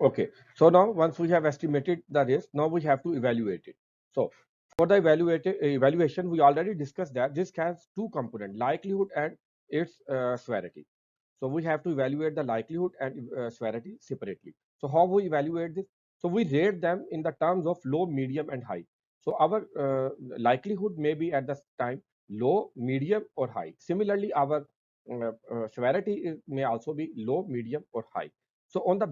Okay, so now once we have estimated the risk, now we have to evaluate it. So for the evaluation, we already discussed that risk has two components, likelihood and its severity. So we have to evaluate the likelihood and severity separately. So how we evaluate this? So we rate them in the terms of low, medium, and high. So our likelihood may be at the time low, medium, or high. Similarly, our severity may also be low, medium, or high. So on the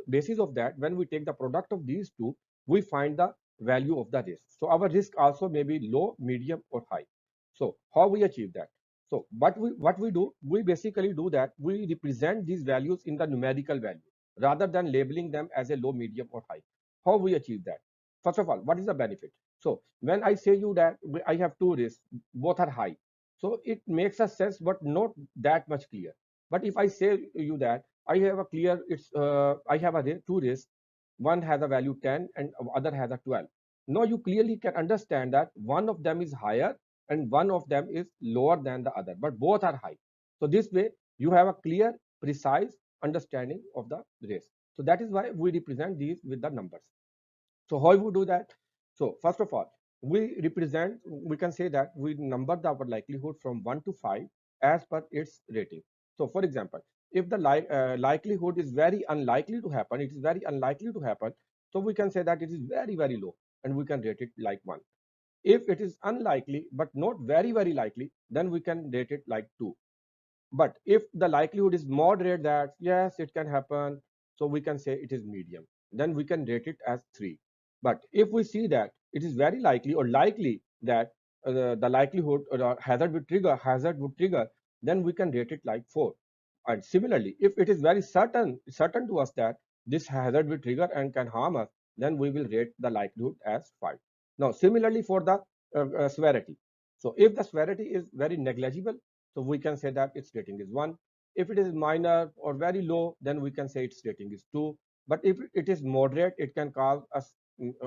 basis of that, when we take the product of these two, we find the value of the risk. So our risk also may be low, medium, or high. So how we achieve that? So what we do, we basically do that we represent these values in the numerical value rather than labeling them as a low, medium, or high. How we achieve that? First of all, what is the benefit? So when I say you that I have two risks, both are high. So it makes a sense, but not that much clear. But if I say you that I have a clear, I have a two risks, one has a value 10 and other has a 12. Now you clearly can understand that one of them is higher and one of them is lower than the other, but both are high. So this way you have a clear, precise understanding of the risk. So that is why we represent these with the numbers. So how we do that? So first of all, we can say that we number our likelihood from 1 to 5 as per its rating. So for example, if the likelihood is very unlikely to happen, it is very unlikely to happen. So we can say that it is very, very low and we can rate it like 1. If it is unlikely but not very, very likely, then we can rate it like 2. But if the likelihood is moderate that yes, it can happen, so we can say it is medium, then we can rate it as 3. But if we see that it is very likely or likely that the likelihood or hazard would trigger, then we can rate it like 4. And similarly, if it is very certain to us that this hazard will trigger and can harm us, then we will rate the likelihood as 5. Now similarly for the severity. So if the severity is very negligible, so we can say that its rating is 1. If it is minor or very low, then we can say its rating is 2. But if it is moderate, it can cause us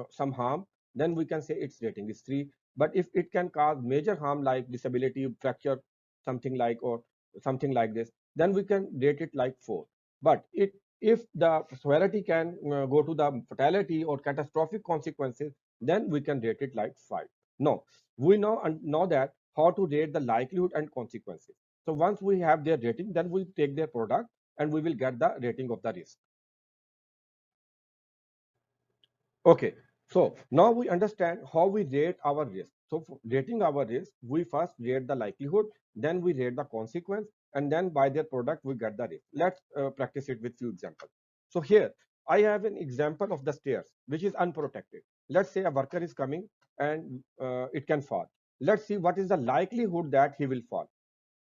some harm, then we can say its rating is 3. But if it can cause major harm like disability, fracture, something like or something like this, then we can rate it like 4. But if the severity can go to the fatality or catastrophic consequences, then we can rate it like 5. No, we know that how to rate the likelihood and consequences. So once we have their rating, then we take their product and we will get the rating of the risk. Okay, so now we understand how we rate our risk. So for rating our risk, we first rate the likelihood, then we rate the consequence, and then by their product we get the risk. Let's practice it with few examples. So here I have an example of the stairs which is unprotected. Let's say a worker is coming and it can fall. Let's see what is the likelihood that he will fall.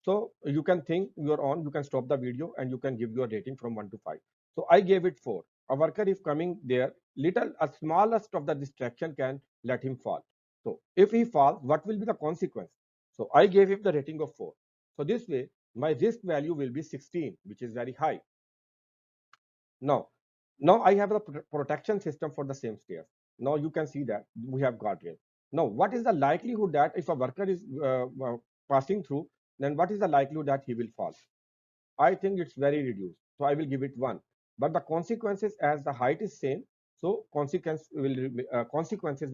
So you can think your own, you can stop the video and you can give your rating from 1 to 5. So I gave it 4. A worker is coming there, a smallest of the distraction can let him fall. So if he falls, what will be the consequence? So I gave him the rating of 4. So this way, my risk value will be 16, which is very high. Now, now I have a protection system for the same stairs. Now you can see that we have guardrail. Now, what is the likelihood that if a worker is passing through, then what is the likelihood that he will fall? I think it's very reduced. So I will give it 1. But the consequences as the height is same, so consequences will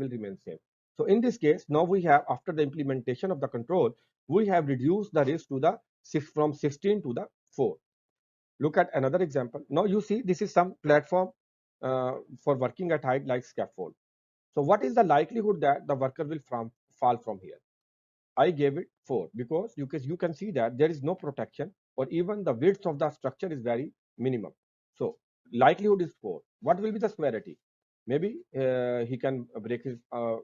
remain same. So in this case, now we have after the implementation of the control, we have reduced the risk to the 6 from 16 to the 4. Look at another example. Now you see this is some platform for working at height like scaffold. So what is the likelihood that the worker will fall from here? I gave it 4 because you can see that there is no protection or even the width of the structure is very minimum. So likelihood is 4. What will be the severity? Maybe he can break his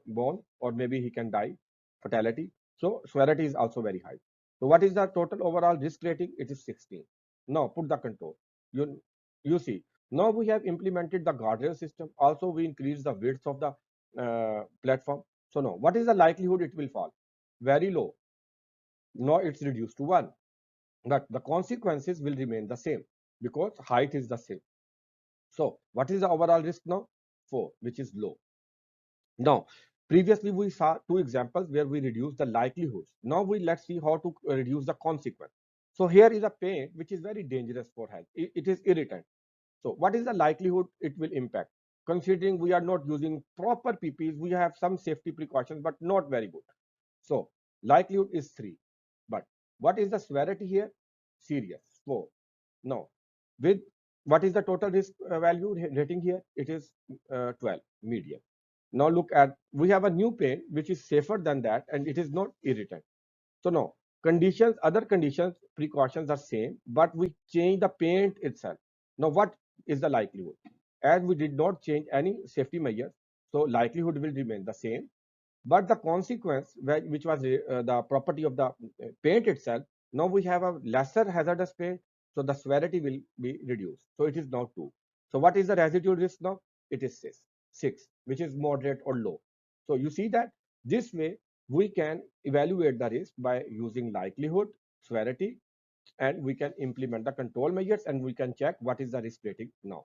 bone or maybe he can die, fatality. So severity is also very high. So what is the total overall risk rating? It is 16. Now put the control. You, you see, now we have implemented the guardrail system. Also we increase the width of the platform. So now what is the likelihood it will fall? Very low. Now it's reduced to 1. But the consequences will remain the same because height is the same. So what is the overall risk now? 4, which is low. Now, previously we saw two examples where we reduce the likelihoods. Now let's see how to reduce the consequence. So here is a paint which is very dangerous for health. It is irritant. So what is the likelihood it will impact? Considering we are not using proper PPs, we have some safety precautions, but not very good. So likelihood is 3. But what is the severity here? Serious, 4. Now, with what is the total risk value rating here? It is 12, medium. Now look at, we have a new paint which is safer than that, and it is not irritant. So no, conditions, other conditions, precautions are same, but we change the paint itself. Now what is the likelihood? As we did not change any safety measures, so likelihood will remain the same. But the consequence, which was the property of the paint itself, now we have a lesser hazardous paint, so the severity will be reduced. So it is now 2. So what is the residual risk now? It is 6, which is moderate or low. So you see that this way we can evaluate the risk by using likelihood, severity, and we can implement the control measures, and we can check what is the risk rating now.